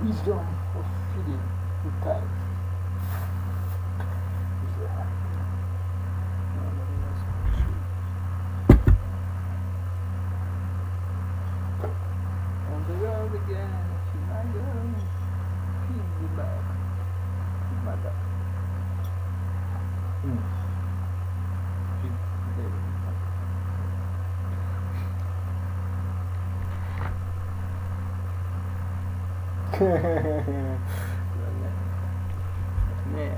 Wisdom of feeling with time. On the road again, tonight, feel the back. My back. Не.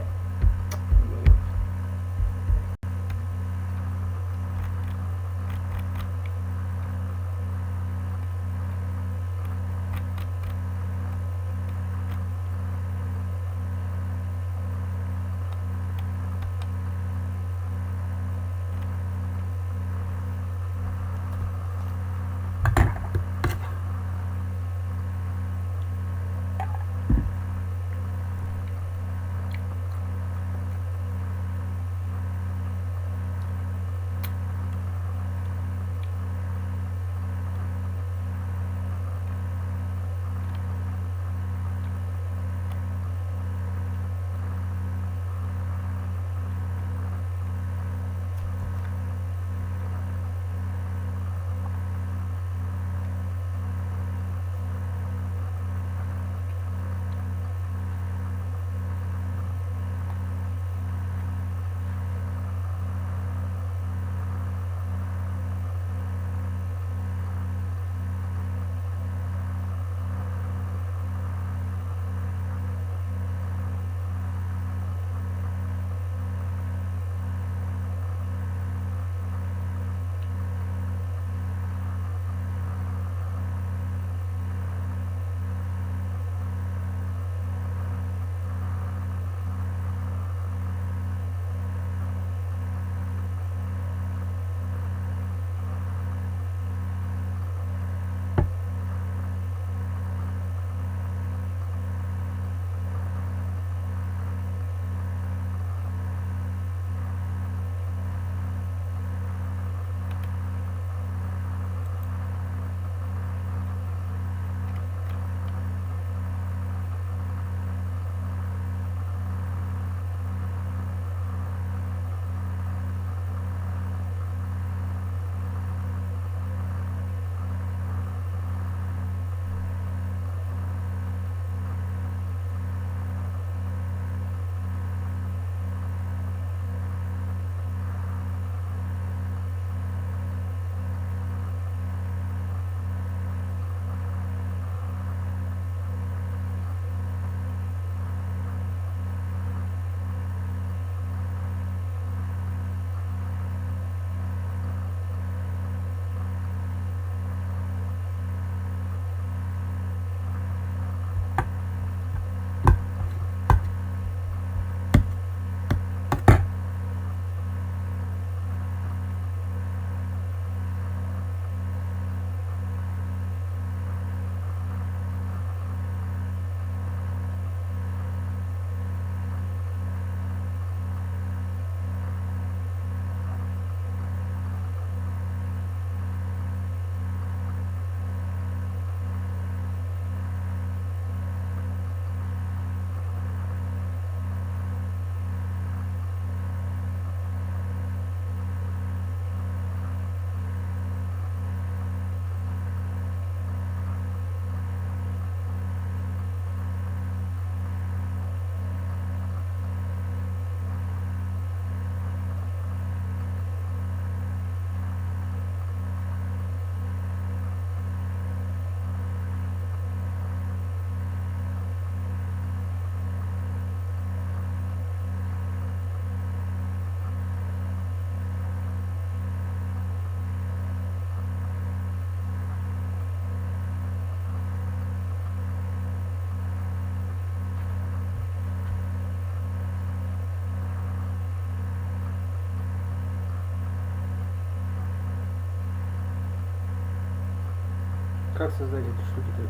Как создать эти штуки-то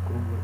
круглые?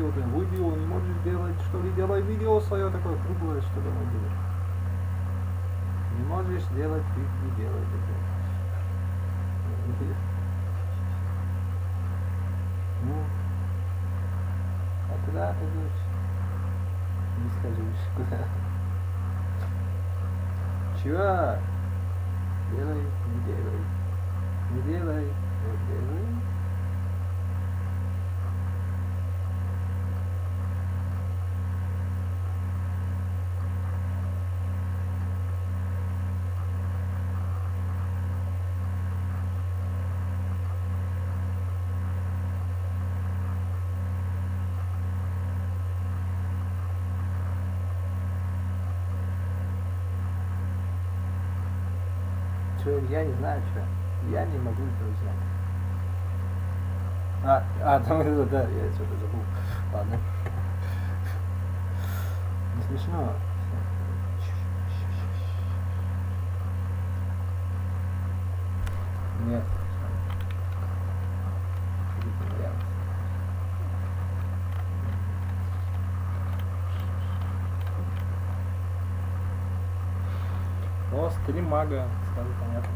работаем видео, не можешь делать, что ли, делай видео свое такое круглое, что дома делать. Не можешь делать, ты не делай это. Ну, а куда ты идешь? Не скажешь, куда. Чего? Делай, не делай. Не делай, не делай. Что, я не знаю, что. Я не могу это узнать. Там это, да, я что-то забыл. Ладно. Не смешно. Нет. О, стрим мага, сразу понятно.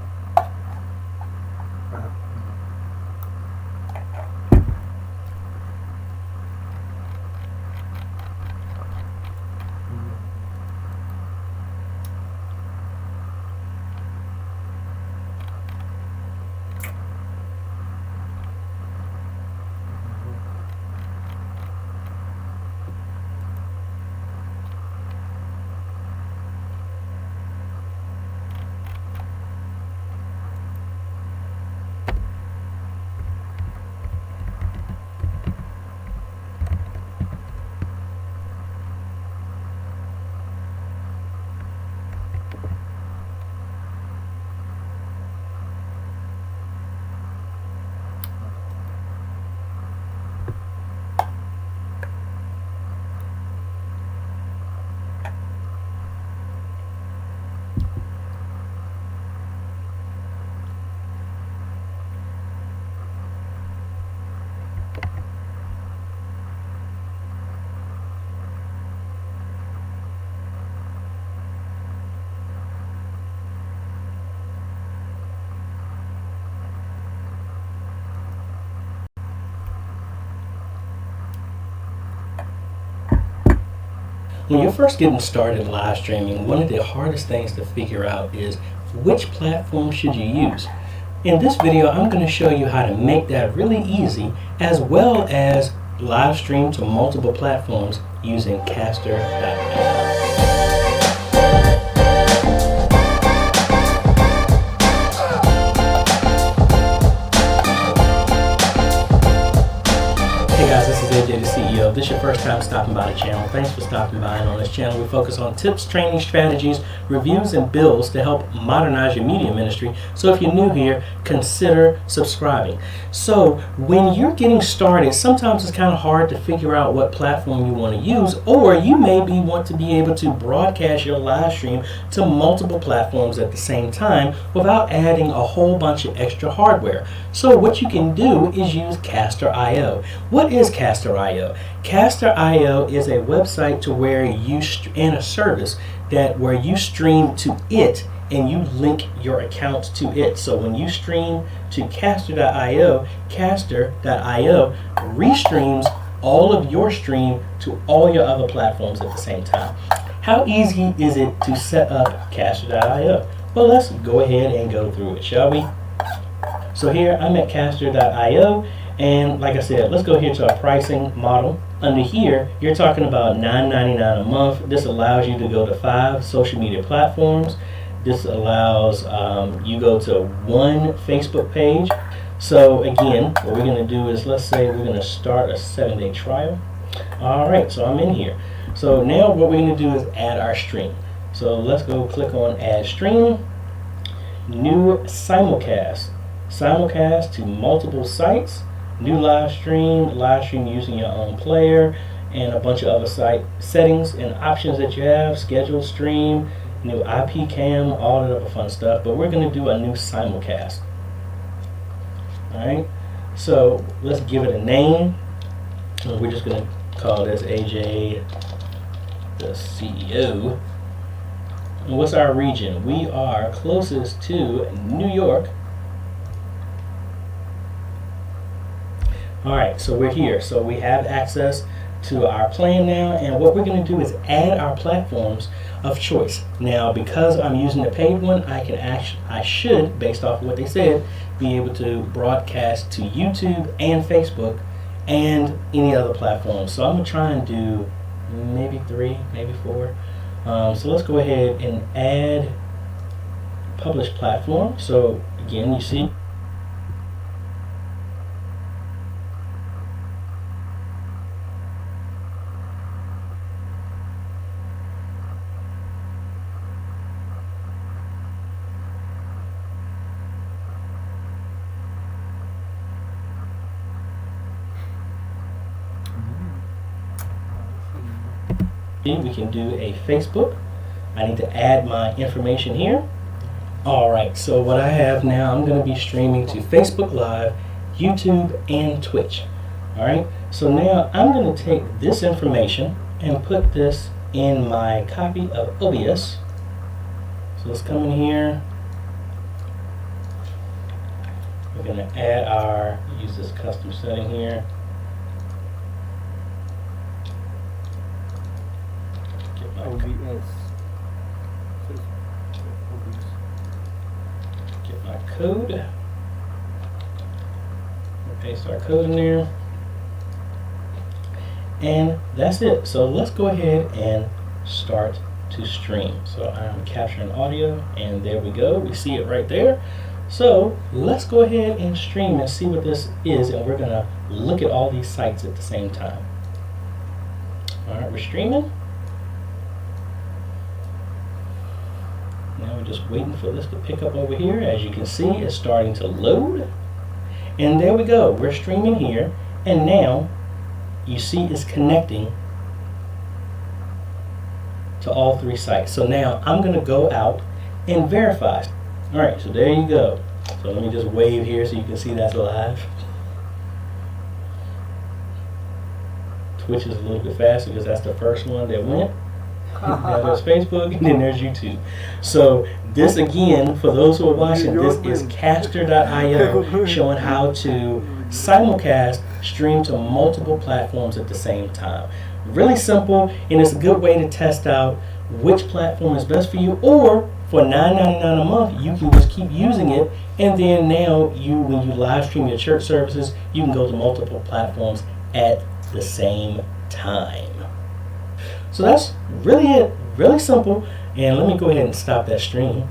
When you're first getting started live streaming, one of the hardest things to figure out is which platform should you use. In this video, I'm going to show you how to make that really easy, as well as live stream to multiple platforms using Caster.io. Hey guys, this is AJ, the CEO. If this is your first time stopping by the channel, thanks for stopping by. And on this channel, we focus on tips, training, strategies, reviews, and builds to help modernize your media ministry. So if you're new here, consider subscribing. So when you're getting started, sometimes it's kind of hard to figure out what platform you want to use, or you maybe want to be able to broadcast your live stream to multiple platforms at the same time without adding a whole bunch of extra hardware. So what you can do is use Caster.io. What is Caster.io? Caster.io is a website to where you and a service that where you stream to it and you link your accounts to it. So when you stream to Caster.io, Caster.io restreams all of your stream to all your other platforms at the same time. How easy is it to set up Caster.io? Well, let's go ahead and go through it, shall we? So here I'm at Caster.io, and like I said, let's go here to our pricing model. Under here, you're talking about $9.99 a month. This allows you to go to 5 social media platforms. This allows you go to 1 Facebook page. So again, what we're going to do is, let's say we're going to start a 7-day trial. All right, so I'm in here. So now what we're going to do is add our stream. So let's go click on Add Stream. New simulcast. Simulcast to multiple sites. New live stream using your own player, and a bunch of other site settings and options that you have. Scheduled stream, new IP cam, all that other fun stuff. But we're going to do a new simulcast. All right. So let's give it a name. And we're just going to Call this AJ the CEO. And what's our region? We are closest to New York. Alright, so we're here. So we have access to our plan now, and what we're going to do is add our platforms of choice. Now, because I'm using the paid one, I should, based off of what they said, be able to broadcast to YouTube and Facebook and any other platform. So I'm going to try and do maybe 3, maybe 4. So let's go ahead and add publish platform. So again, you see we can do a Facebook. I need to add my information here. Alright, so what I have now, I'm going to be streaming to Facebook Live, YouTube, and Twitch. Alright, so now I'm going to take this information and put this in my copy of OBS. So let's come in here. We're going to add our, use this custom setting here. OBS. Get my code. Paste our code in there. And that's it. So let's go ahead and start to stream. So I'm capturing audio, and there we go. We see it right there. So let's go ahead and stream and see what this is, and we're gonna look at all these sites at the same time. All right, we're streaming. Now we're just waiting for this to pick up over here. As you can see, it's starting to load. And there we go. We're streaming here. And now you see it's connecting to all 3 sites. So now I'm going to go out and verify. All right, so there you go. So let me just wave here so you can see that's live. Twitch is a little bit faster because that's the first one that went. Now there's Facebook, and then there's YouTube. So this, again, for those who are watching, this is caster.io, showing how to simulcast, stream to multiple platforms at the same time. Really simple, and it's a good way to test out which platform is best for you, or for $9.99 a month, you can just keep using it, and then now when you live stream your church services, you can go to multiple platforms at the same time. So that's really it, really simple. And let me go ahead and stop that stream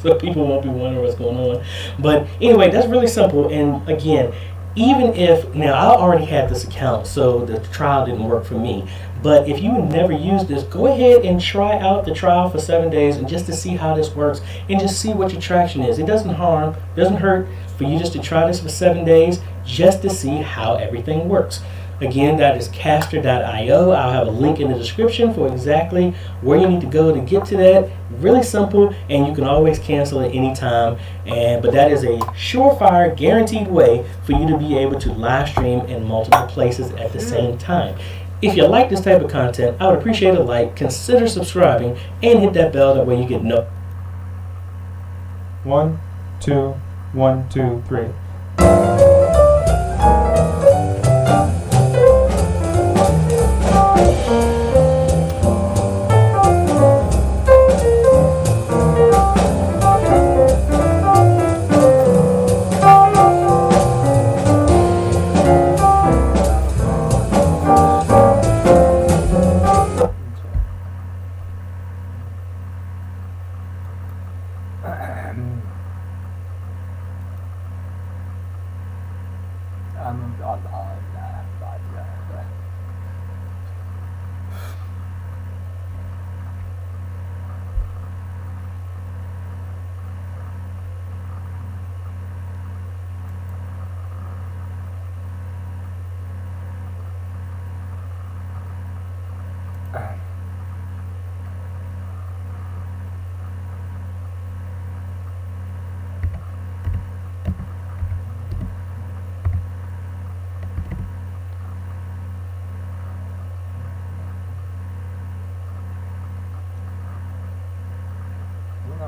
so people won't be wondering what's going on. But anyway, that's really simple. And again, even if, now I already had this account, so the trial didn't work for me. But if you never used this, go ahead and try out the trial for 7 days, and just to see how this works, and just see what your traction is. It doesn't hurt for you just to try this for 7 days, just to see how everything works. Again, that is caster.io. I'll have a link in the description for exactly where you need to go to get to that. Really simple, and you can always cancel at any time. But that is a surefire, guaranteed way for you to be able to live stream in multiple places at the same time. If you like this type of content, I would appreciate a like, consider subscribing, and hit that bell. That way you get no. 1, 2, 1, 2, 3.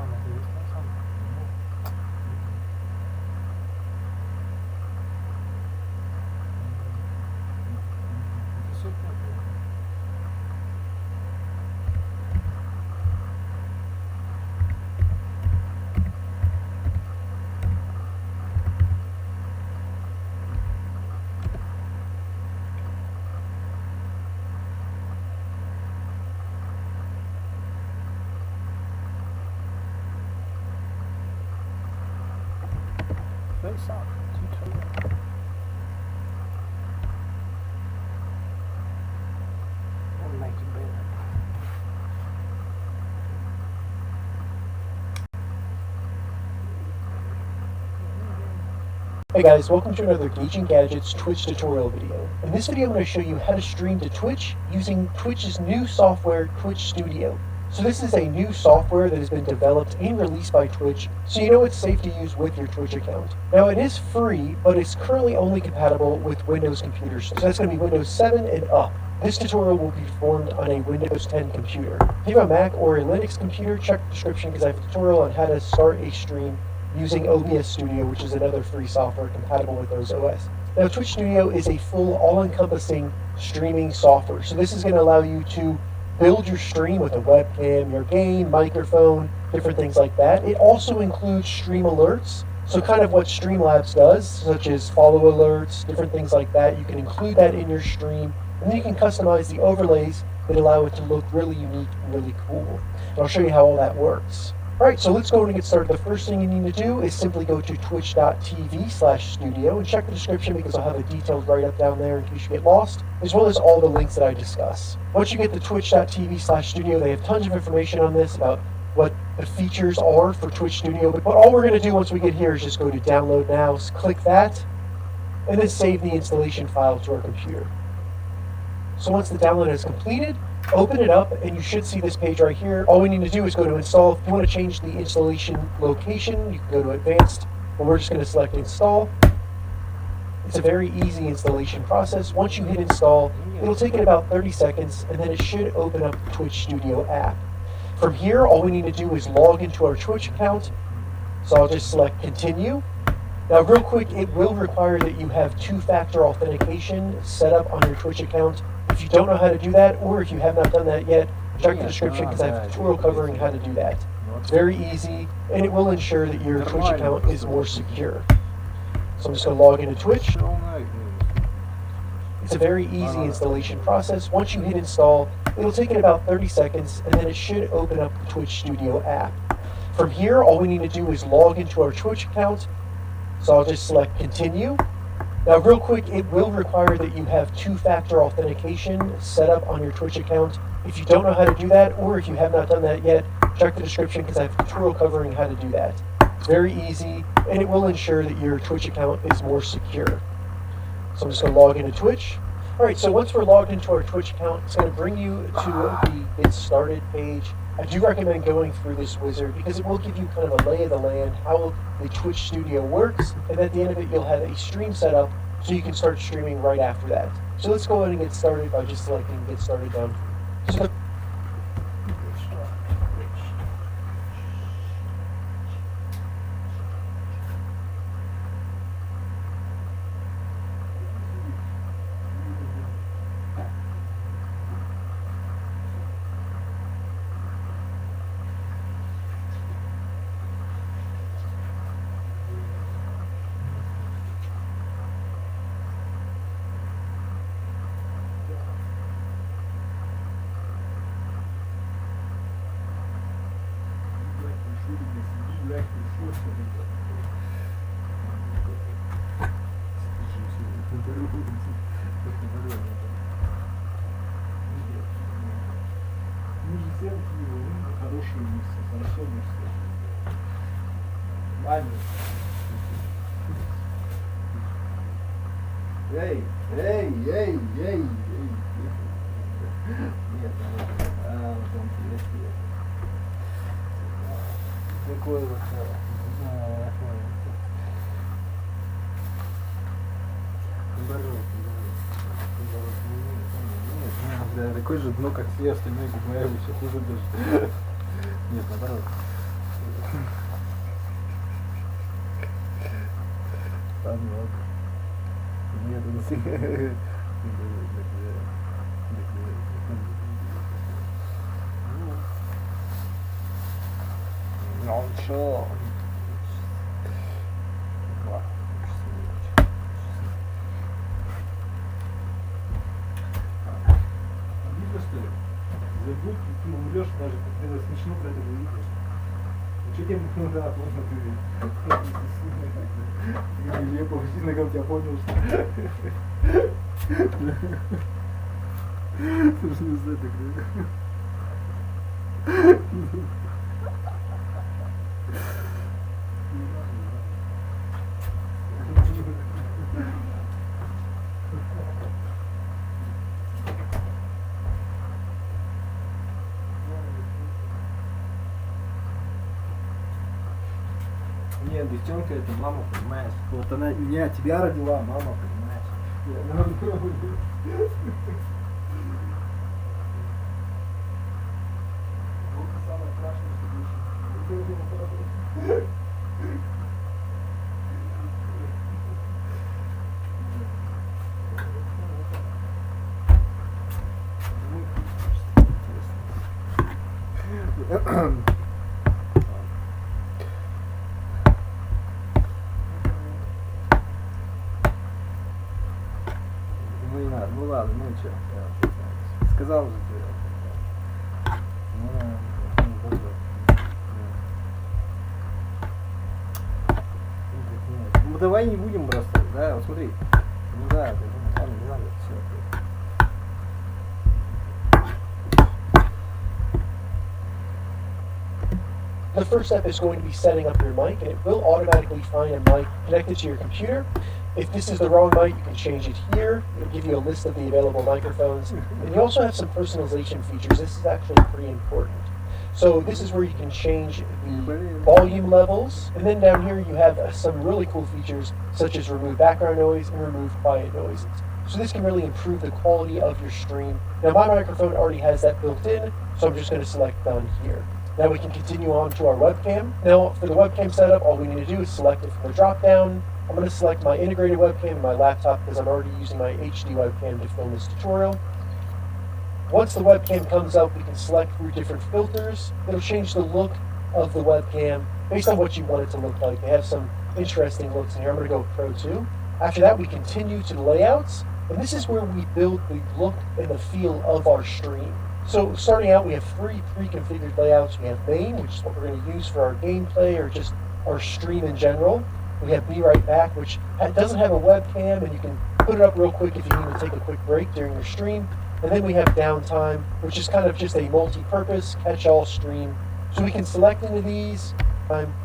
это есть та самая? Это супер. Face off tutorial. We'll make it better. Hey guys, welcome to another Gauging Gadgets Twitch tutorial video. In this video I'm going to show you how to stream to Twitch using Twitch's new software, Twitch Studio. So this is a new software that has been developed and released by Twitch, so you know it's safe to use with your Twitch account. Now it is free, but it's currently only compatible with Windows computers, so that's going to be Windows 7 and up. This tutorial will be performed on a Windows 10 computer. If you have a Mac or a Linux computer, check the description because I have a tutorial on how to start a stream using OBS Studio, which is another free software compatible with those OS. Now Twitch Studio is a full all-encompassing streaming software, so this is going to allow you to build your stream with a webcam, your game, microphone, different things like that. It also includes stream alerts, so kind of what Streamlabs does, such as follow alerts, different things like that. You can include that in your stream, and then you can customize the overlays that allow it to look really unique and really cool. And I'll show you how all that works. Alright, so let's go ahead and get started. The first thing you need to do is simply go to twitch.tv/studio and check the description because I'll have a detailed write-up down there in case you get lost, as well as all the links that I discuss. Once you get to twitch.tv/studio, they have tons of information on this about what the features are for Twitch Studio, but all we're going to do once we get here is just go to download now, click that, and then save the installation file to our computer. So once the download is completed, open it up and you should see this page right here. All we need to do is go to install. If you want to change the installation location, you can go to advanced, and we're just going to select install. It's a very easy installation process. Once you hit install, it'll take it about 30 seconds and then it should open up the Twitch Studio app. From here, all we need to do is log into our Twitch account. So I'll just select continue. Now real quick, it will require that you have two-factor authentication set up on your Twitch account. If you don't know how to do that, or if you have not done that yet, check the description because I have a tutorial covering how to do that. It's very easy, and it will ensure that your Twitch account is more secure. So I'm just going to log into Twitch. It's a very easy installation process. Once you hit install, it'll take it about 30 seconds, and then it should open up the Twitch Studio app. From here, all we need to do is log into our Twitch account. So I'll just select continue. Now real quick, it will require that you have two-factor authentication set up on your Twitch account. If you don't know how to do that, or if you have not done that yet, check the description because I have a tutorial covering how to do that. It's very easy, and it will ensure that your Twitch account is more secure. So I'm just going to log into Twitch. Alright, so once we're logged into our Twitch account, it's going to bring you to the Get Started page. I do recommend going through this wizard because it will give you kind of a lay of the land, how the Twitch Studio works, and at the end of it you'll have a stream set up so you can start streaming right after that. So let's go ahead and get started by just selecting Get Started down. So Эй, эй, эй, эй, эй. Нет, вот он привет. Такой вот, такой же дно, как все остальные Губаевы, все хуже даже. Нет, наоборот. Там много. Нет, не ну чё? Обидно, что ли? Забудь, и ты умрешь, даже когда смешно про это увидишь. Ну что тебе да, можно ты я повсюду, как я понял, что... Слушай, не знаю, так... Нет, девчонка это мама, понимаешь? Вот она меня, тебя родила, мама, понимаешь? Самое страшное, что ну не надо, ну ладно, ну что, сказал же ты. Ну давай не будем бросать, да, вот смотри. Ну да, ладно, не надо, все. The first step is going to be setting up your mic, and it will automatically find a mic connected to your computer. If this is the wrong mic, you can change it here. It'll give you a list of the available microphones. And you also have some personalization features. This is actually pretty important. So this is where you can change the volume levels. And then down here you have some really cool features, such as remove background noise and remove quiet noises. So this can really improve the quality of your stream. Now my microphone already has that built in, so I'm just going to select done here. Now we can continue on to our webcam. Now for the webcam setup, all we need to do is select it from the drop down. I'm going to select my integrated webcam and my laptop because I'm already using my HD webcam to film this tutorial. Once the webcam comes up, we can select through different filters. It'll change the look of the webcam based on what you want it to look like. They have some interesting looks in here. I'm going to go Pro 2. After that, we continue to the layouts. And this is where we build the look and the feel of our stream. So starting out, we have 3 pre-configured layouts. We have main, which is what we're going to use for our gameplay or just our stream in general. We have Be Right Back, which doesn't have a webcam, and you can put it up real quick if you need to take a quick break during your stream. And then we have Downtime, which is kind of just a multi-purpose catch-all stream. So we can select into these,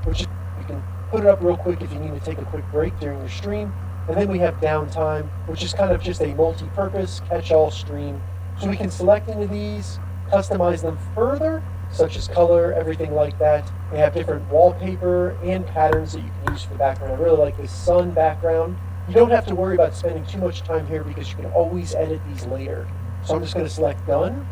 which is, you can put it up real quick if you need to take a quick break during your stream. And then we have Downtime, which is kind of just a multi-purpose catch-all stream. So we can select into these, customize them further, such as color, everything like that. We have different wallpaper and patterns that you can use for the background. I really like this sun background. You don't have to worry about spending too much time here because you can always edit these later. So I'm just going to select done.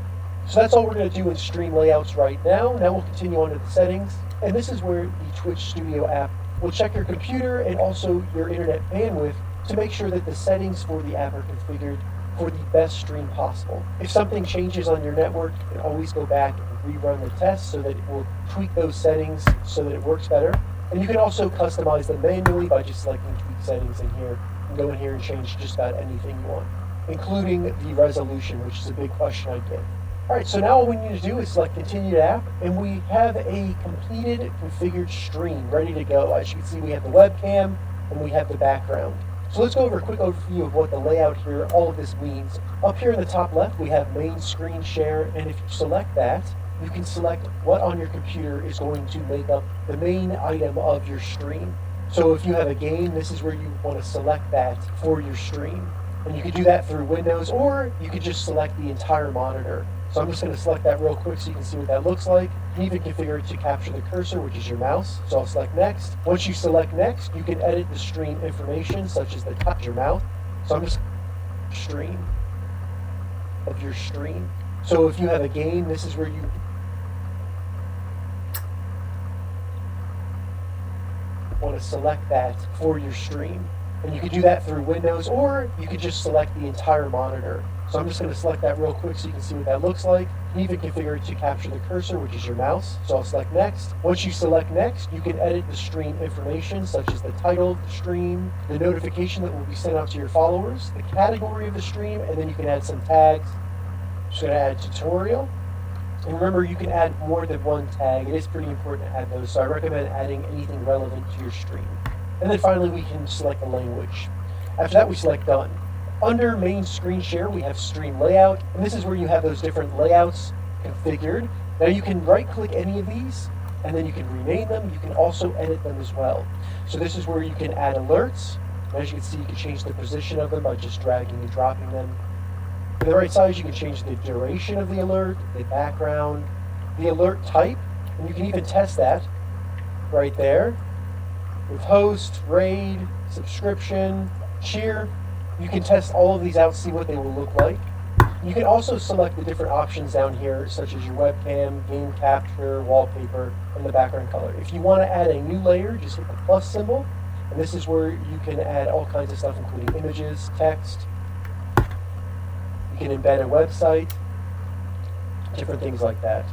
So that's all we're going to do in stream layouts right now. Now we'll continue on to the settings. And this is where the Twitch Studio app will check your computer and also your internet bandwidth to make sure that the settings for the app are configured for the best stream possible. If something changes on your network, you can always go back and rerun the test so that it will tweak those settings so that it works better. And you can also customize them manually by just selecting tweak settings in here and go in here and change just about anything you want, including the resolution, which is a big question I get. Alright, so now all we need to do is select continue app, and we have a completed configured stream ready to go. As you can see, we have the webcam and we have the background. So let's go over a quick overview of what the layout here, all of this means. Up here in the top left, we have main screen share, and if you select that, you can select what on your computer is going to make up the main item of your stream. So if you have a game, this is where you want to select that for your stream. And you can do that through Windows, or you could just select the entire monitor. So I'm just going to select that real quick so you can see what that looks like. You can even configure it to capture the cursor, which is your mouse. So I'll select next. Once you select next, you can edit the stream information, such as the top of your mouth. So I'm just stream of your stream. So if you have a game, this is where you want to select that for your stream. And you can do that through Windows, or you could just select the entire monitor. So I'm just going to select that real quick so you can see what that looks like. You can even configure it to capture the cursor, which is your mouse. So I'll select next. Once you select next, you can edit the stream information, such as the title of the stream, the notification that will be sent out to your followers, the category of the stream, and then you can add some tags. I'm just going to add tutorial. And remember, you can add more than one tag. It is pretty important to add those, so I recommend adding anything relevant to your stream. And then finally, we can select the language. After that, we select done. Under main screen share, we have stream layout, and this is where you have those different layouts configured. Now you can right-click any of these, and then you can rename them. You can also edit them as well. So this is where you can add alerts. And as you can see, you can change the position of them by just dragging and dropping them. For the right size, you can change the duration of the alert, the background, the alert type, and you can even test that right there with host, raid, subscription, cheer. You can test all of these out, see what they will look like. You can also select the different options down here, such as your webcam, game capture, wallpaper, and the background color. If you want to add a new layer, just hit the plus symbol, and this is where you can add all kinds of stuff, including images, text. You can embed a website, different things like that.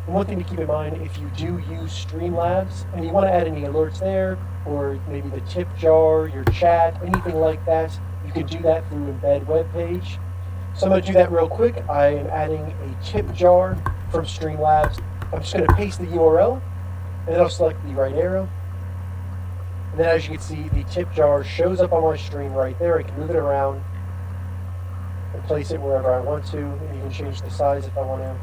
And one thing to keep in mind, if you do use Streamlabs and you want to add any alerts there, or maybe the tip jar, your chat, anything like that, you can do that through embed web page. So I'm going to do that real quick. I am adding a tip jar from Streamlabs. I'm just going to paste the URL, and then I'll select the right arrow. And then as you can see, the tip jar shows up on my stream right there. I can move it around and place it wherever I want to, and you can change the size if I want to.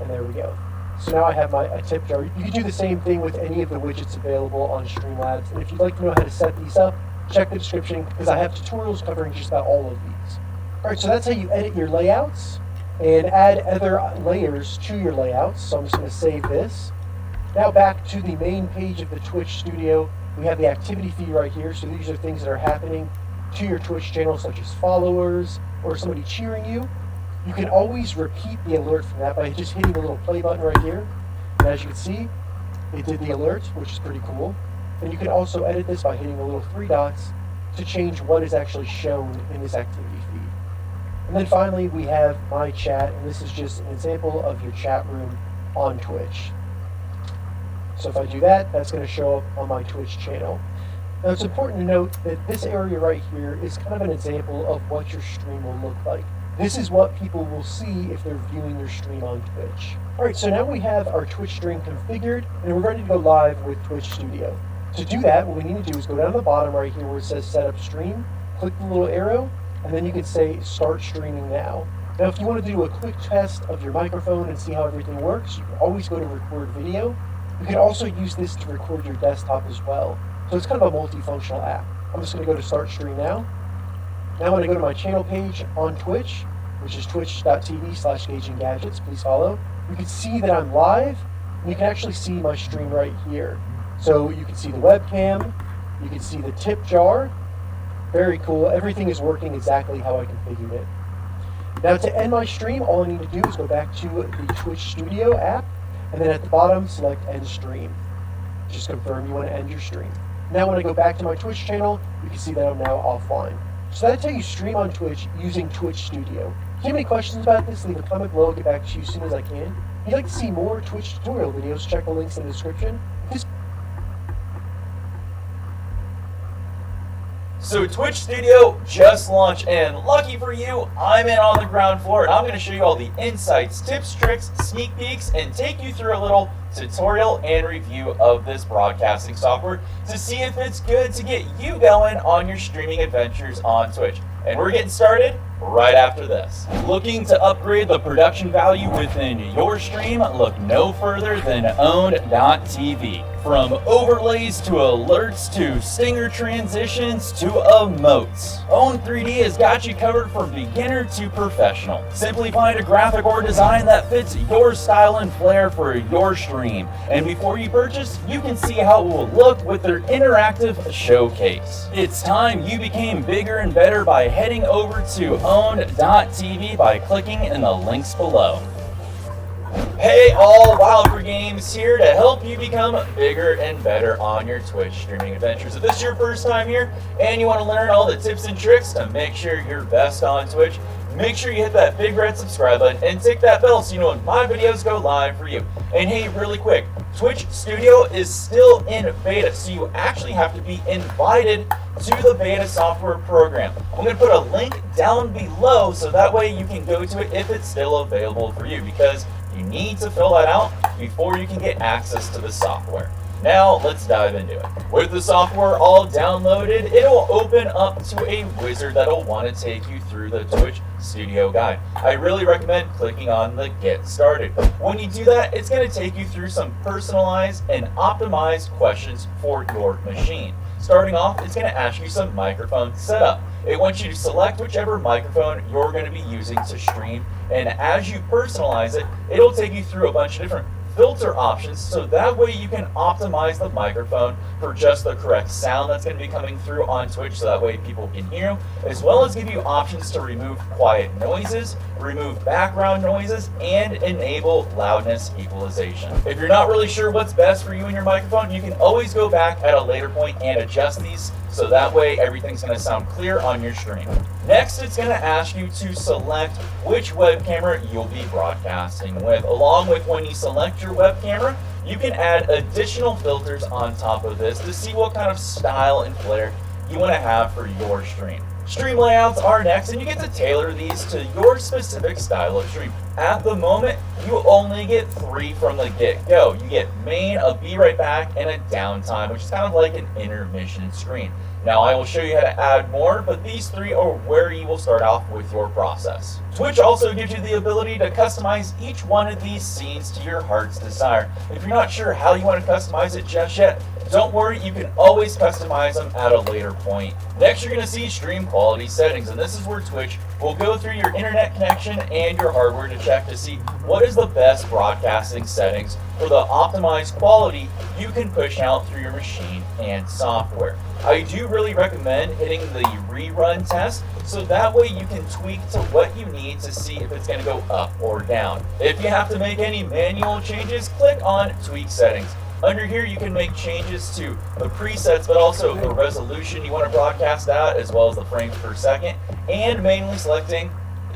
And there we go. So now I have a tip jar. You can do the same thing with any of the widgets available on Streamlabs. And if you'd like to know how to set these up, check the description because I have tutorials covering just about all of these. All right, so that's how you edit your layouts and add other layers to your layouts. So I'm just going to save this. Now back to the main page of the Twitch studio. We have the activity feed right here. So these are things that are happening to your Twitch channel, such as followers or somebody cheering you. You can always repeat the alert from that by just hitting the little play button right here. And as you can see, it did the alert, which is pretty cool. And you can also edit this by hitting the little three dots to change what is actually shown in this activity feed. And then finally, we have my chat, and this is just an example of your chat room on Twitch. So if I do that, that's going to show up on my Twitch channel. Now it's important to note that this area right here is kind of an example of what your stream will look like. This is what people will see if they're viewing your stream on Twitch. All right, so now we have our Twitch stream configured, and we're ready to go live with Twitch Studio. To do that, what we need to do is go down to the bottom right here where it says Set Up Stream, click the little arrow, and then you can say Start Streaming Now. Now, if you want to do a quick test of your microphone and see how everything works, you can always go to Record Video. You can also use this to record your desktop as well. So it's kind of a multifunctional app. I'm just going to go to Start Stream Now. Now I'm going to go to my channel page on Twitch, which is twitch.tv/GageandGadgets. Please follow. You can see that I'm live, and you can actually see my stream right here. So you can see the webcam, you can see the tip jar. Very cool. Everything is working exactly how I configured it. Now to end my stream, all I need to do is go back to the Twitch Studio app, and then at the bottom, select End Stream. Just confirm you want to end your stream. Now when I go back to my Twitch channel, you can see that I'm now offline. So that's how you stream on Twitch using Twitch Studio. If you have any questions about this, leave a comment below. I'll get back to you as soon as I can. If you'd like to see more Twitch tutorial videos, check the links in the description. So Twitch Studio just launched, and lucky for you, I'm in on the ground floor, and I'm going to show you all the insights, tips, tricks, sneak peeks, and take you through a little tutorial and review of this broadcasting software to see if it's good to get you going on your streaming adventures on Twitch. And we're getting started right after this. Looking to upgrade the production value within your stream? Look no further than Own.tv. From overlays to alerts to stinger transitions to emotes, Own 3D has got you covered from beginner to professional. Simply find a graphic or design that fits your style and flair for your stream. And before you purchase, you can see how it will look with their interactive showcase. It's time you became bigger and better by heading over to Own.tv by clicking in the links below. Hey all, Wilder Games here to help you become bigger and better on your Twitch streaming adventures. If this is your first time here and you want to learn all the tips and tricks to make sure you're best on Twitch, make sure you hit that big red subscribe button and tick that bell so you know when my videos go live for you. And hey, really quick, Twitch Studio is still in beta, so you actually have to be invited to the beta software program. I'm going to put a link down below so that way you can go to it if it's still available for you, because you need to fill that out before you can get access to the software. Now let's dive into it. With the software all downloaded, it'll open up to a wizard that'll want to take you through the Twitch Studio guide. I really recommend clicking on the Get Started. When you do that, it's going to take you through some personalized and optimized questions for your machine. Starting off, it's going to ask you some microphone setup. It wants you to select whichever microphone you're going to be using to stream, and as you personalize it, it'll take you through a bunch of different filter options, so that way you can optimize the microphone for just the correct sound that's going to be coming through on Twitch, so that way people can hear you, as well as give you options to remove quiet noises, remove background noises, and enable loudness equalization. If you're not really sure what's best for you and your microphone, you can always go back at a later point and adjust these, so that way everything's going to sound clear on your stream. Next, it's going to ask you to select which web camera you'll be broadcasting with. Along with when you select your web camera, you can add additional filters on top of this to see what kind of style and flair you want to have for your stream. Stream layouts are next, and you get to tailor these to your specific style of stream. At the moment, you only get 3 from the get-go. You get main, a be right back, and a downtime, which is kind of like an intermission screen. Now I will show you how to add more, but these 3 are where you will start off with your process. Twitch also gives you the ability to customize each one of these scenes to your heart's desire. If you're not sure how you want to customize it just yet, don't worry, you can always customize them at a later point. Next, you're going to see stream quality settings, and this is where Twitch will go through your internet connection and your hardware to check to see what is the best broadcasting settings for the optimized quality you can push out through your machine and software. I do really recommend hitting the rerun test, so that way you can tweak to what you need to see if it's going to go up or down. If you have to make any manual changes, click on tweak settings. Under here, you can make changes to the presets, but also the resolution you want to broadcast at, as well as the frames per second, and mainly selecting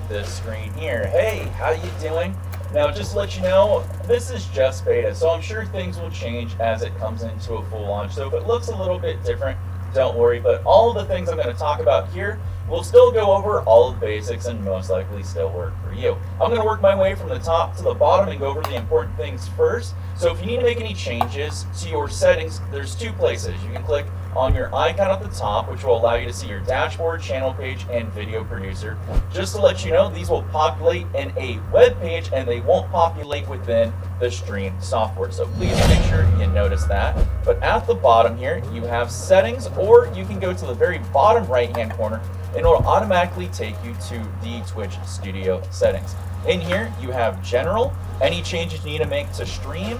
this screen here. Hey, how you doing? Now, just to let you know, this is just beta, so I'm sure things will change as it comes into a full launch. So if it looks a little bit different, don't worry, but all of the things I'm going to talk about here will still go over all of the basics and most likely still work for you. I'm going to work my way from the top to the bottom and go over the important things first. So if you need to make any changes to your settings, there's 2 places. You can click on your icon at the top, which will allow you to see your dashboard, channel page, and video producer. Just to let you know, these will populate in a web page and they won't populate within the stream software. So please make sure you notice that. But at the bottom here, you have settings, or you can go to the very bottom right-hand corner and it will automatically take you to the Twitch Studio settings. In here, you have general, any changes you need to make to stream,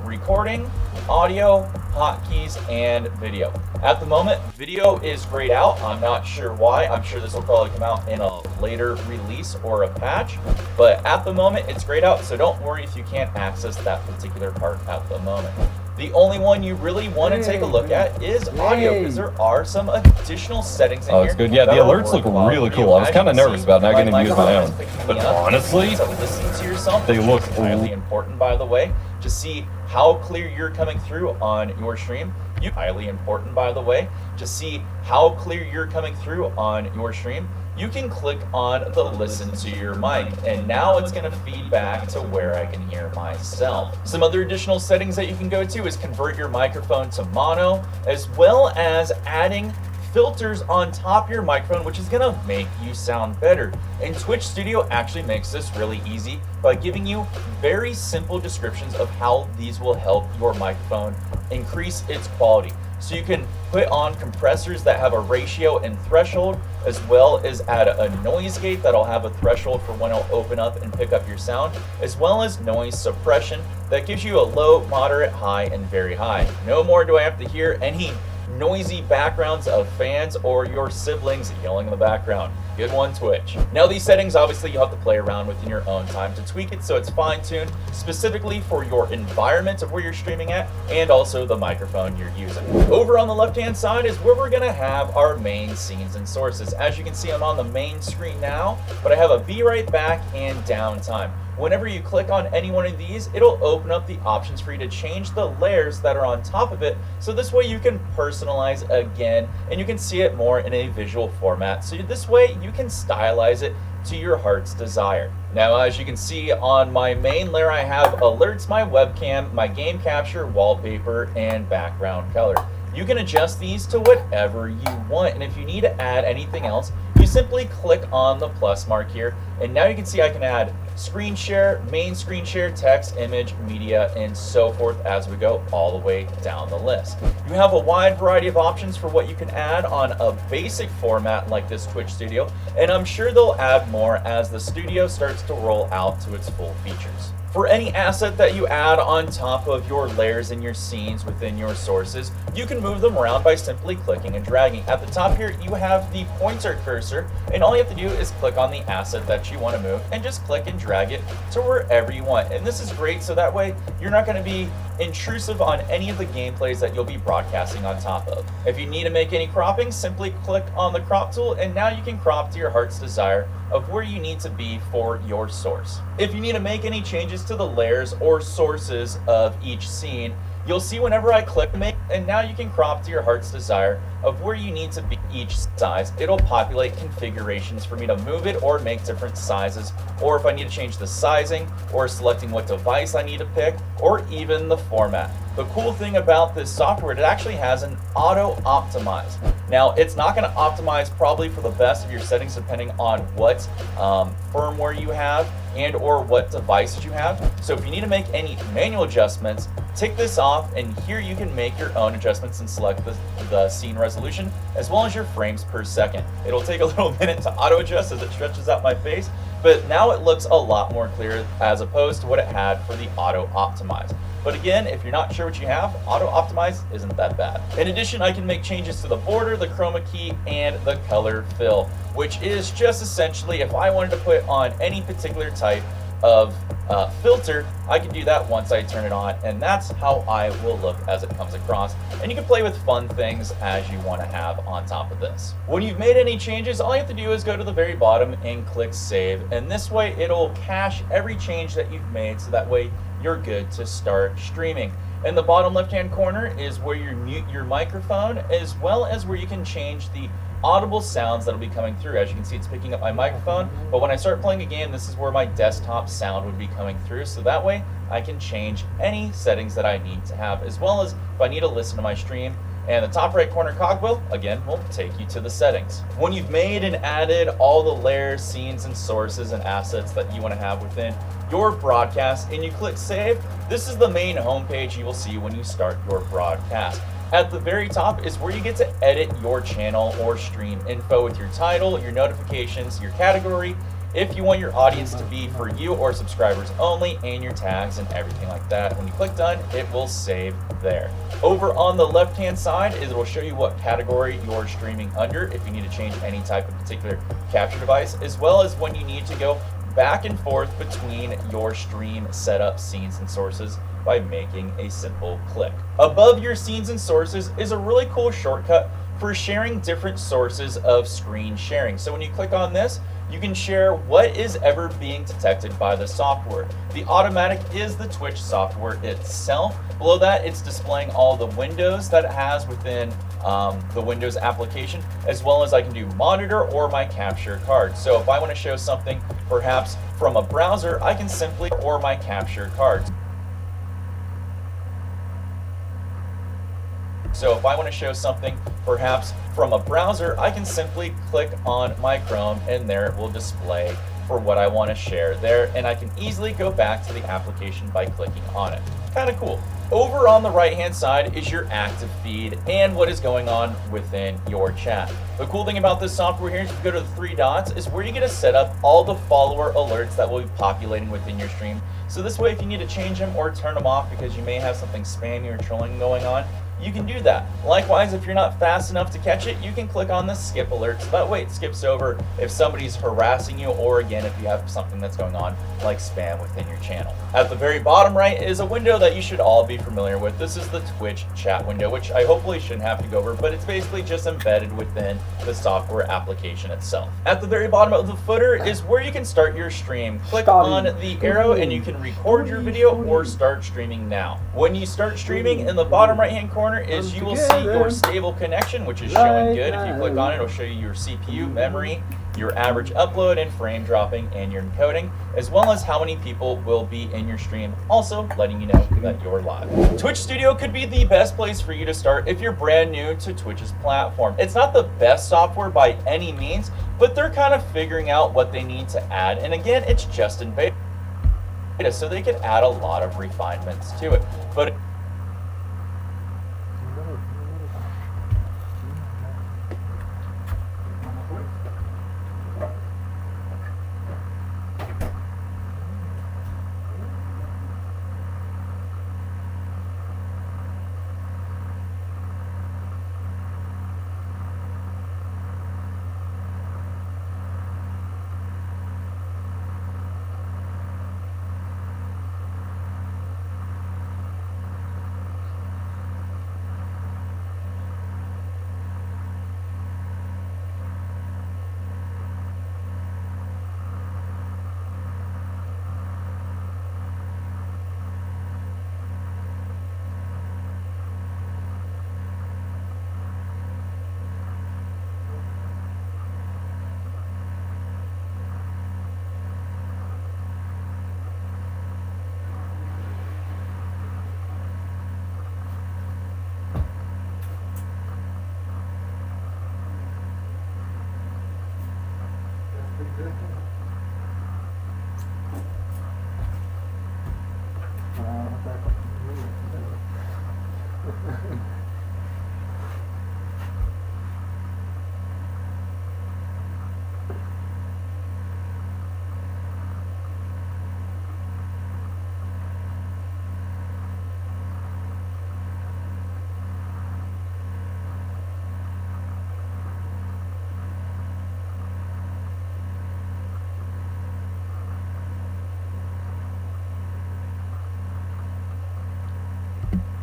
recording, audio, hotkeys, and video. At the moment, video is grayed out. I'm not sure why. I'm sure this will probably come out in a later release or a patch, but at the moment it's grayed out, so don't worry if you can't access that particular part at the moment. The only one you really want to take a look at is audio, because there are some additional settings in here. Oh, it's good. Yeah, the alerts look really cool. I was kind of nervous about not getting to use my own, but honestly, they look highly important, by the way, to see how clear you're coming through on your stream. Highly important, by the way, to see how clear you're coming through on your stream. You can click on the listen to your mic, and now it's going to feed back to where I can hear myself. Some other additional settings that you can go to is convert your microphone to mono, as well as adding filters on top of your microphone, which is gonna make you sound better. And Twitch Studio actually makes this really easy by giving you very simple descriptions of how these will help your microphone increase its quality. So you can put on compressors that have a ratio and threshold, as well as add a noise gate that'll have a threshold for when it'll open up and pick up your sound, as well as noise suppression that gives you a low, moderate, high, and very high. No more do I have to hear any noisy backgrounds of fans or your siblings yelling in the background. Good one, Twitch. Now these settings, obviously you'll have to play around with in your own time to tweak it so it's fine-tuned specifically for your environment of where you're streaming at and also the microphone you're using. Over on the left-hand side is where we're gonna have our main scenes and sources. As you can see, I'm on the main screen now, but I have a be right back and downtime. Whenever you click on any one of these, it'll open up the options for you to change the layers that are on top of it, so this way you can personalize again and you can see it more in a visual format. So this way you can stylize it to your heart's desire. Now, as you can see on my main layer, I have alerts, my webcam, my game capture, wallpaper, and background color. You can adjust these to whatever you want, and if you need to add anything else, you simply click on the plus mark here, and now you can see I can add screen share, main screen share, text, image, media, and so forth as we go all the way down the list. You have a wide variety of options for what you can add on a basic format like this Twitch Studio, and I'm sure they'll add more as the studio starts to roll out to its full features. For any asset that you add on top of your layers and your scenes within your sources, you can move them around by simply clicking and dragging. At the top here, you have the pointer cursor, and all you have to do is click on the asset that you want to move and just click and drag it to wherever you want. And this is great, so that way you're not going to be intrusive on any of the gameplays that you'll be broadcasting on top of. If you need to make any cropping, simply click on the crop tool, and now you can crop to your heart's desire of where you need to be for your source. If you need to make any changes to the layers or sources of each scene, you'll see whenever I click make, and now you can crop to your heart's desire of where you need to be each size. It'll populate configurations for me to move it or make different sizes, or if I need to change the sizing or selecting what device I need to pick, or even the format. The cool thing about this software, it actually has an auto optimize. Now, it's not going to optimize probably for the best of your settings depending on what firmware you have and or what devices you have. So if you need to make any manual adjustments, tick this off, and here you can make your own adjustments and select the scene resolution as well as your frames per second. It'll take a little minute to auto adjust as it stretches out my face, but now it looks a lot more clear as opposed to what it had for the auto optimize. But again, if you're not sure what you have, auto optimize isn't that bad. In addition, I can make changes to the border, the chroma key, and the color fill, which is just essentially if I wanted to put on any particular type of filter, I can do that once I turn it on, and that's how I will look as it comes across. And you can play with fun things as you want to have on top of this. When you've made any changes, all you have to do is go to the very bottom and click save, and this way it'll cache every change that you've made, so that way you're good to start streaming. In the bottom left hand corner is where you mute your microphone, as well as where you can change the audible sounds that'll be coming through. As you can see, it's picking up my microphone, but when I start playing a game, this is where my desktop sound would be coming through, so that way I can change any settings that I need to have, as well as if I need to listen to my stream. And the top right corner cogwheel, again, will take you to the settings. When you've made and added all the layers, scenes, and sources and assets that you want to have within your broadcast, and you click save, this is the main homepage you will see when you start your broadcast. At the very top is where you get to edit your channel or stream info with your title, your notifications, your category, if you want your audience to be for you or subscribers only, and your tags and everything like that. When you click done, it will save there. Over on the left hand side, it will show you what category you're streaming under if you need to change any type of particular capture device, as well as when you need to go back and forth between your stream setup, scenes, and sources by making a simple click. Above your scenes and sources is a really cool shortcut for sharing different sources of screen sharing. So when you click on this, you can share what is ever being detected by the software. The automatic is the Twitch software itself. Below that, it's displaying all the windows that it has within the Windows application, as well as I can do monitor or my capture card. So if I want to show something perhaps from a browser, I can simply or my capture cards. So if I want to show something perhaps from a browser, I can simply click on my Chrome, and there it will display for what I want to share there, and I can easily go back to the application by clicking on it. Kind of cool. Over on the right hand side is your active feed and what is going on within your chat. The cool thing about this software here is if you go to the three dots is where you get to set up all the follower alerts that will be populating within your stream. So this way, if you need to change them or turn them off because you may have something spammy or trolling going on, you can do that. Likewise, if you're not fast enough to catch it, you can click on the skip alert, so that way it skips over if somebody's harassing you, or again, if you have something that's going on like spam within your channel. At the very bottom right is a window that you should all be familiar with. This is the Twitch chat window, which I hopefully shouldn't have to go over, but it's basically just embedded within the software application itself. At the very bottom of the footer is where you can start your stream. Click on the arrow and you can record your video or start streaming now. When you start streaming, in the bottom right hand corner is you will see your stable connection, which is showing good. If you click on it, it'll show you your CPU, memory, your average upload and frame dropping, and your encoding, as well as how many people will be in your stream, also letting you know that you're live. Twitch Studio could be the best place for you to start if you're brand new to Twitch's platform. It's not the best software by any means, but they're kind of figuring out what they need to add, and again, it's just in beta, so they could add a lot of refinements to it.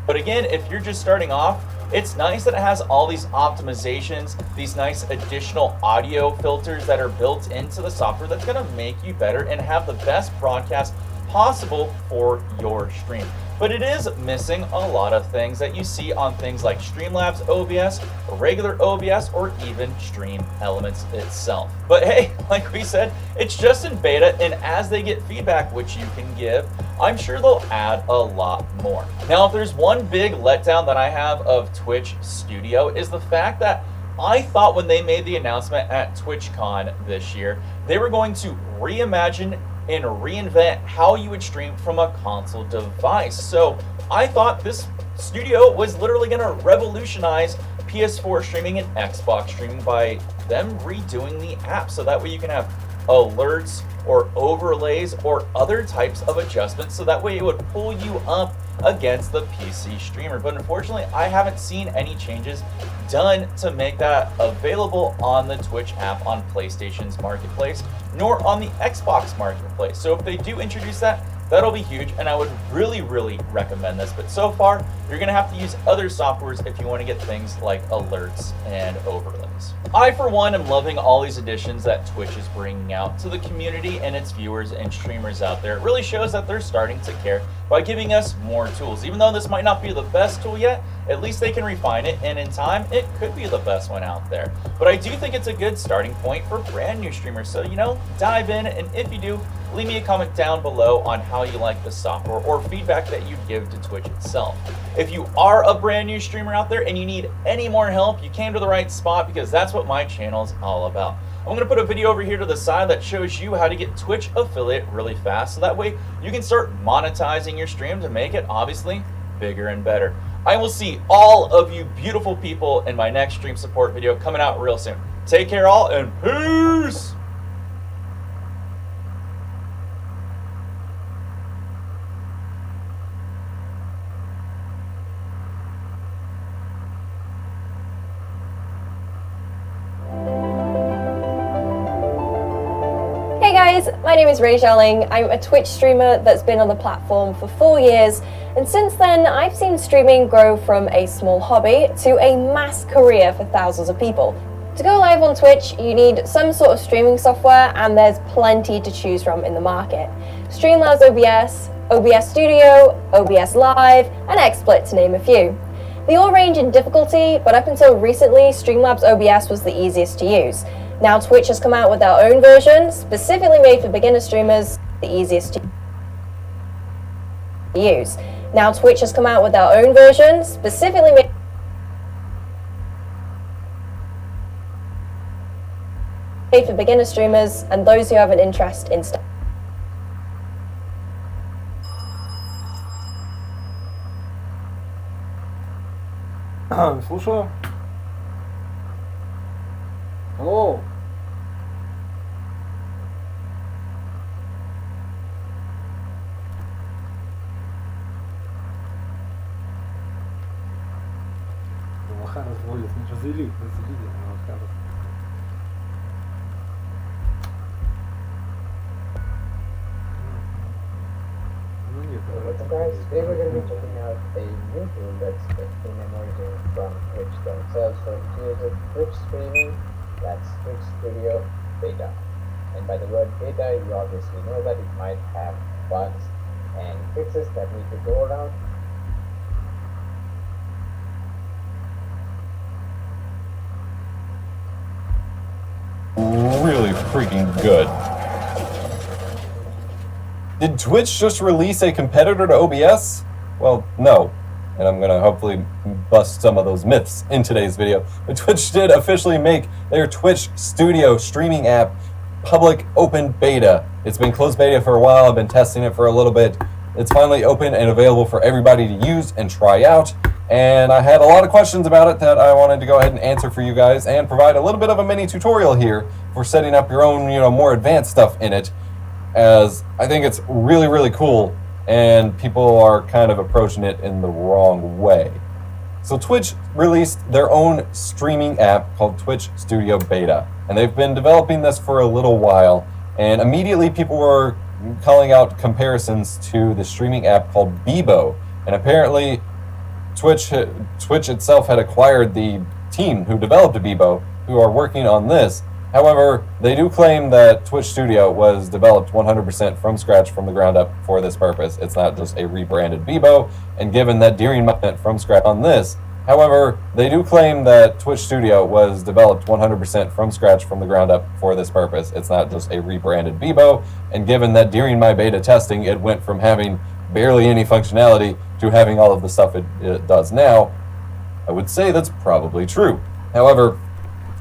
But again, if you're just starting off, it's nice that it has all these optimizations, these nice additional audio filters that are built into the software that's going to make you better and have the best broadcast possible for your stream. But it is missing a lot of things that you see on things like Streamlabs OBS, regular OBS, or even Stream Elements itself. But hey, like we said, it's just in beta, and as they get feedback, which you can give, I'm sure they'll add a lot more. Now, if there's one big letdown that I have of Twitch Studio is the fact that I thought when they made the announcement at TwitchCon this year, they were going to reimagine and reinvent how you would stream from a console device. So I thought this studio was literally going to revolutionize PS4 streaming and Xbox streaming by them redoing the app, so that way you can have alerts or overlays or other types of adjustments, so that way it would pull you up against the PC streamer. But unfortunately, I haven't seen any changes done to make that available on the Twitch app on PlayStation's marketplace, nor on the Xbox marketplace. So if they do introduce that, that'll be huge, and I would really recommend this. But so far, you're gonna have to use other softwares if you want to get things like alerts and overlays. I, for one, am loving all these additions that Twitch is bringing out to the community and its viewers and streamers out there. It really shows that they're starting to care by giving us more tools. Even though this might not be the best tool yet, at least they can refine it, and in time, it could be the best one out there. But I do think it's a good starting point for brand new streamers. So, dive in, and if you do, leave me a comment down below on how you like the software or feedback that you'd give to Twitch itself. If you are a brand new streamer out there and you need any more help, you came to the right spot, because that's what my channel is all about. I'm going to put a video over here to the side that shows you how to get Twitch affiliate really fast, so that way you can start monetizing your stream to make it obviously bigger and better. I will see all of you beautiful people in my next stream support video coming out real soon. Take care all, and peace! guys, my name is Ray Shelling. I'm a Twitch streamer that's been on the platform for 4 years, and since then I've seen streaming grow from a small hobby to a mass career for thousands of people. To go live on Twitch, you need some sort of streaming software, and there's plenty to choose from in the market. Streamlabs OBS, OBS Studio, OBS Live, and XSplit to name a few. They all range in difficulty, but up until recently, Streamlabs OBS was the easiest to use. Now Twitch has come out with their own version, specifically made for beginner streamers, the easiest to use. Now Twitch has come out with their own version, specifically made for beginner streamers and those who have an interest in stuff. Слушаю. Алло. Лоха разводят, развели лоха. Ну нет. So guys, today we're going to be checking out a new tool that's been emerging from Twitch themselves. So here's a Twitch streaming, that's Twitch Studio Beta. And by the word beta, you obviously know that it might have bugs and fixes that need to go around. Really freaking good. Did Twitch just release a competitor to OBS? Well, no. And I'm gonna hopefully bust some of those myths in today's video. But Twitch did officially make their Twitch Studio streaming app public open beta. It's been closed beta for a while. I've been testing it for a little bit. It's finally open and available for everybody to use and try out. And I had a lot of questions about it that I wanted to go ahead and answer for you guys and provide a little bit of a mini tutorial here for setting up your own, more advanced stuff in it, as I think it's really, really cool and people are kind of approaching it in the wrong way. So Twitch released their own streaming app called Twitch Studio Beta, and they've been developing this for a little while, and immediately people were calling out comparisons to the streaming app called Bebo, and apparently Twitch itself had acquired the team who developed Bebo, who are working on this. However, they do claim that Twitch Studio was developed 100% from scratch from the ground up for this purpose. It's not just a rebranded Bebo, and given that during my from scratch on this, however, they do claim that Twitch Studio was developed 100% from scratch from the ground up for this purpose. It's not just a rebranded Bebo, and given that during my beta testing, it went from having barely any functionality to having all of the stuff it does now, I would say that's probably true. However,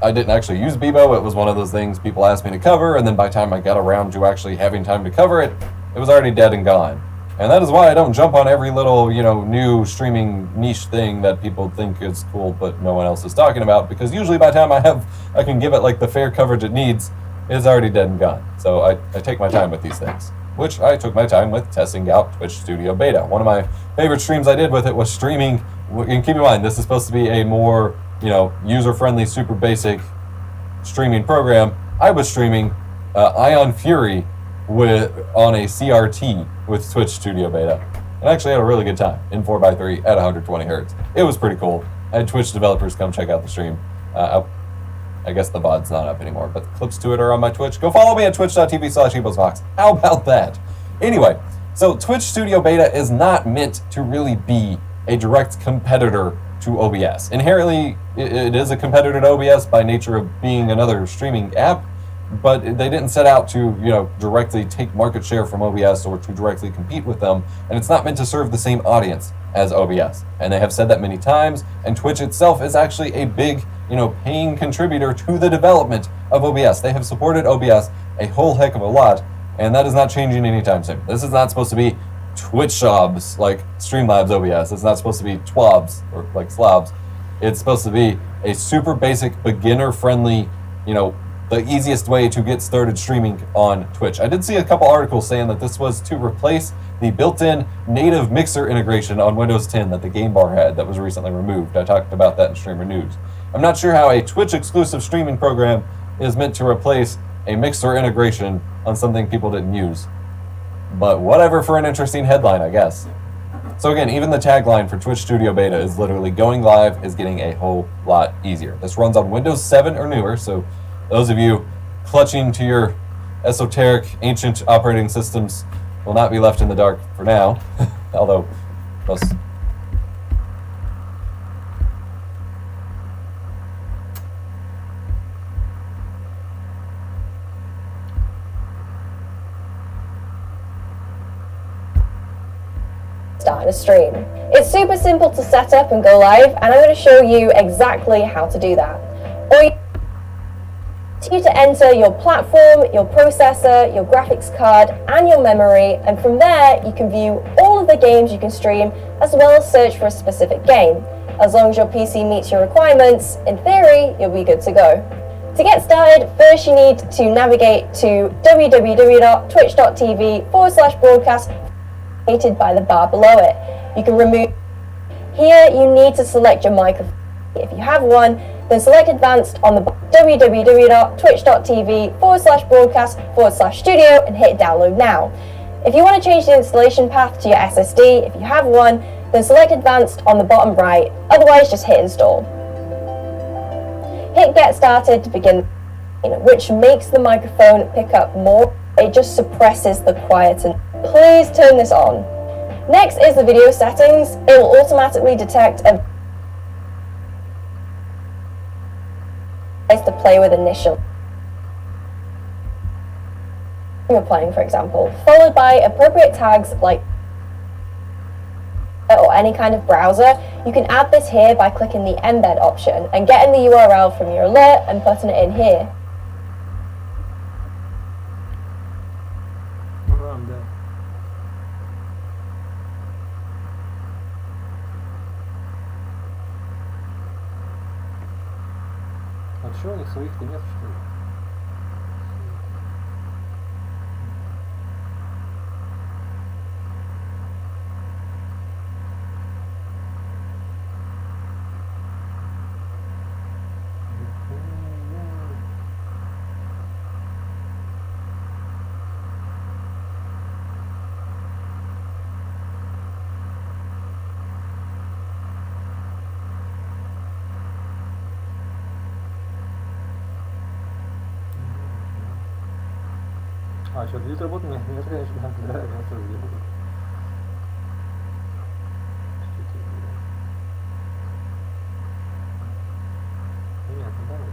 I didn't actually use Bebo. It was one of those things people asked me to cover, and then by the time I got around to actually having time to cover it, it was already dead and gone. And that is why I don't jump on every little, new streaming niche thing that people think is cool, but no one else is talking about, because usually by the time I can give it like the fair coverage it needs, it's already dead and gone. So I take my time with these things, which I took my time with testing out Twitch Studio Beta. One of my favorite streams I did with it was streaming, and keep in mind, this is supposed to be a more, user-friendly, super basic streaming program. I was streaming Ion Fury on a CRT with Twitch Studio Beta, and actually had a really good time in 4x3 at 120 hertz. It was pretty cool. I had Twitch developers come check out the stream. I guess the VOD's not up anymore, but the clips to it are on my Twitch. Go follow me at twitch.tv/eposvox. How about that? Anyway, so Twitch Studio Beta is not meant to really be a direct competitor to OBS. Inherently, it is a competitor to OBS by nature of being another streaming app, but they didn't set out to, directly take market share from OBS or to directly compete with them, and it's not meant to serve the same audience as OBS. And they have said that many times, and Twitch itself is actually a big, paying contributor to the development of OBS. They have supported OBS a whole heck of a lot, and that is not changing anytime soon. This is not supposed to be Twitch jobs like Streamlabs OBS. It's not supposed to be TWABs or like Slobs. It's supposed to be a super basic, beginner-friendly, the easiest way to get started streaming on Twitch. I did see a couple articles saying that this was to replace the built-in native mixer integration on Windows 10 that the game bar had that was recently removed. I talked about that in Streamer News. I'm not sure how a Twitch exclusive streaming program is meant to replace a mixer integration on something people didn't use. But whatever for an interesting headline, I guess. So again, even the tagline for Twitch Studio Beta is literally going live is getting a whole lot easier. This runs on Windows 7 or newer, so those of you clutching to your esoteric, ancient operating systems will not be left in the dark for now. Although, most... Starting a stream. It's super simple to set up and go live, and I'm going to show you exactly how to do that. All you to enter your platform, your processor, your graphics card, and your memory, and from there you can view all of the games you can stream, as well as search for a specific game. As long as your PC meets your requirements, in theory, you'll be good to go. To get started, first you need to navigate to www.twitch.tv/broadcast by the bar below it. You can remove. Here you need to select your microphone. If you have one, then select advanced on the www.twitch.tv/broadcast/studio and hit download now. If you want to change the installation path to your SSD, if you have one, then select advanced on the bottom right, otherwise just hit install. Hit get started to begin, which makes the microphone pick up more. It just suppresses the quiet, and please turn this on. Next is the video settings. It will automatically detect a to play with initial. You're playing, for example, followed by appropriate tags like or any kind of browser. You can add this here by clicking the embed option and getting the URL from your alert and putting it in here. А чё у них своих-то нет, что ли? А, что, длит работу? Нет, конечно, да, я тоже не буду. Нет, ну давай,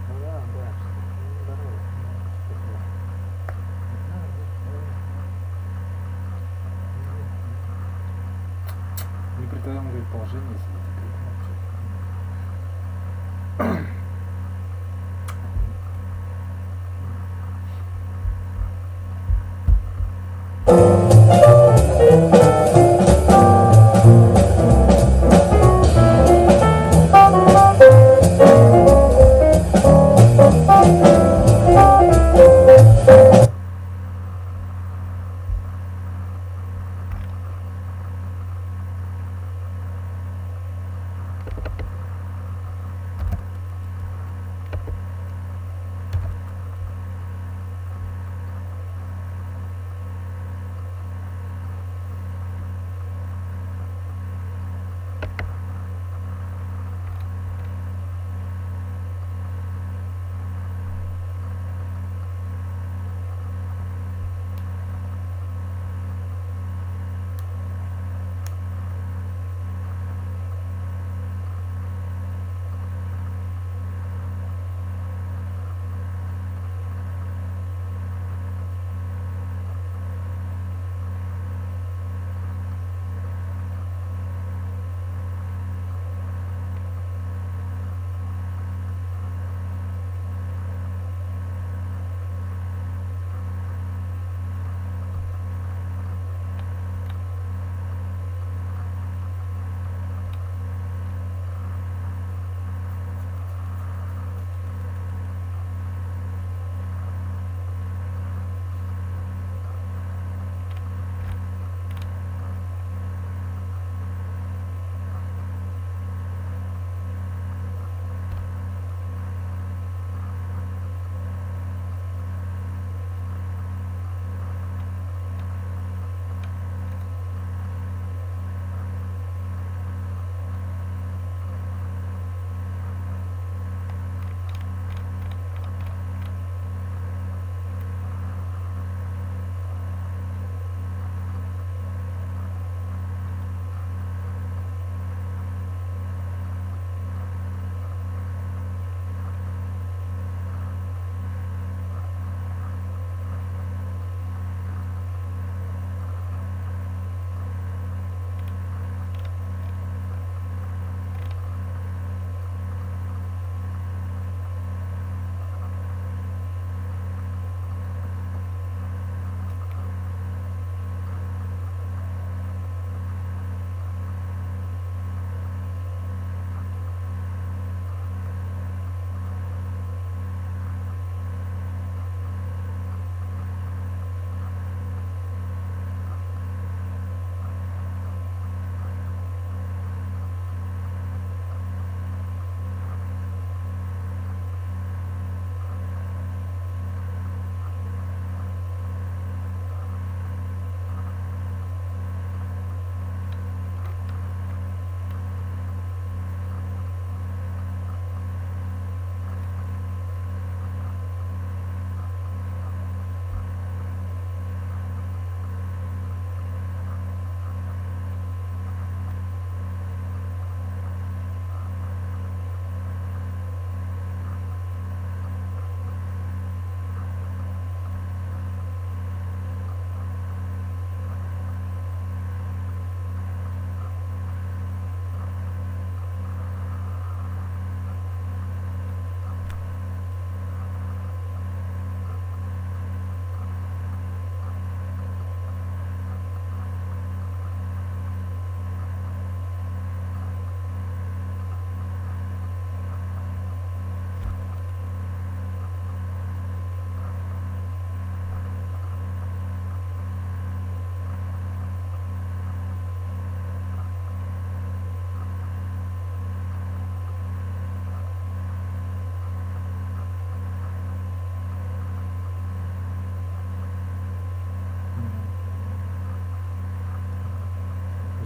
не притаем, говорит, положение себе теперь.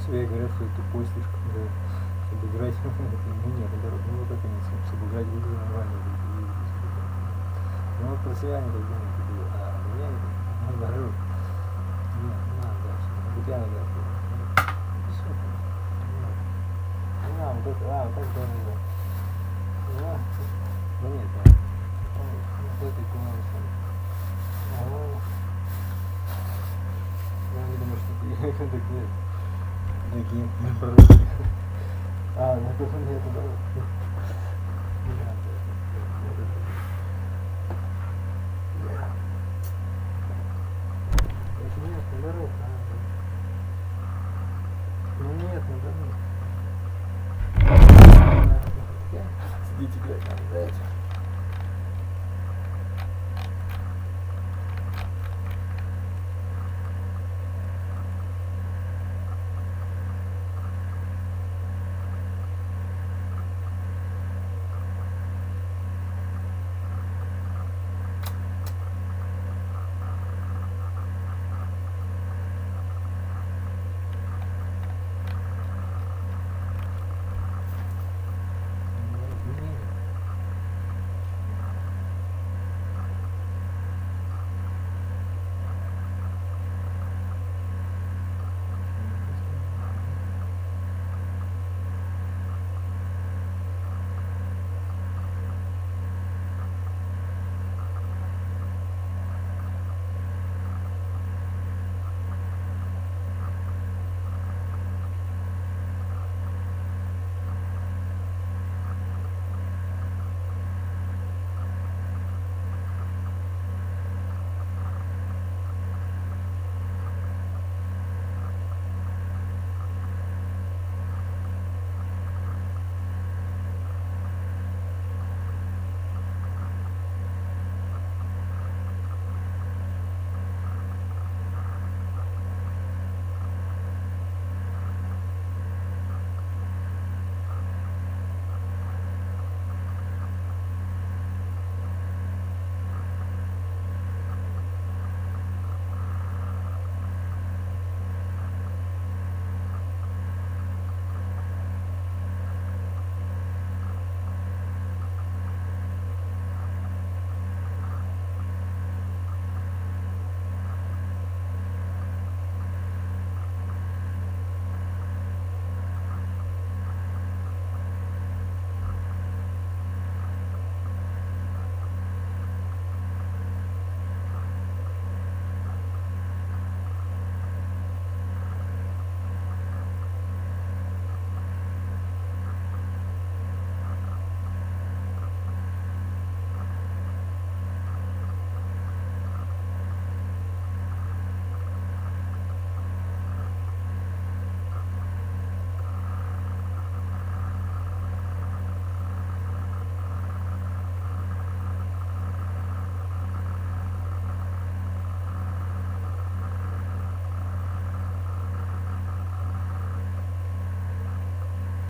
себе говорят, что это тупой слишком, да, чтобы играть. Ну нет, наоборот, ну вот это не чтобы играть в игры нормально. Ну вот про себя не так думают, а меня наоборот. Нет, не надо дальше. Фортепиано дальше. Все. Ну, вот это, вот так даже да. Да нет, да. Вот это классно. Я не думаю, что так нет. Такие пророки. Ну это нет, да. Не надо. Нет, наоборот, ну нет, наоборот. Сидите, блядь, надо, блядь.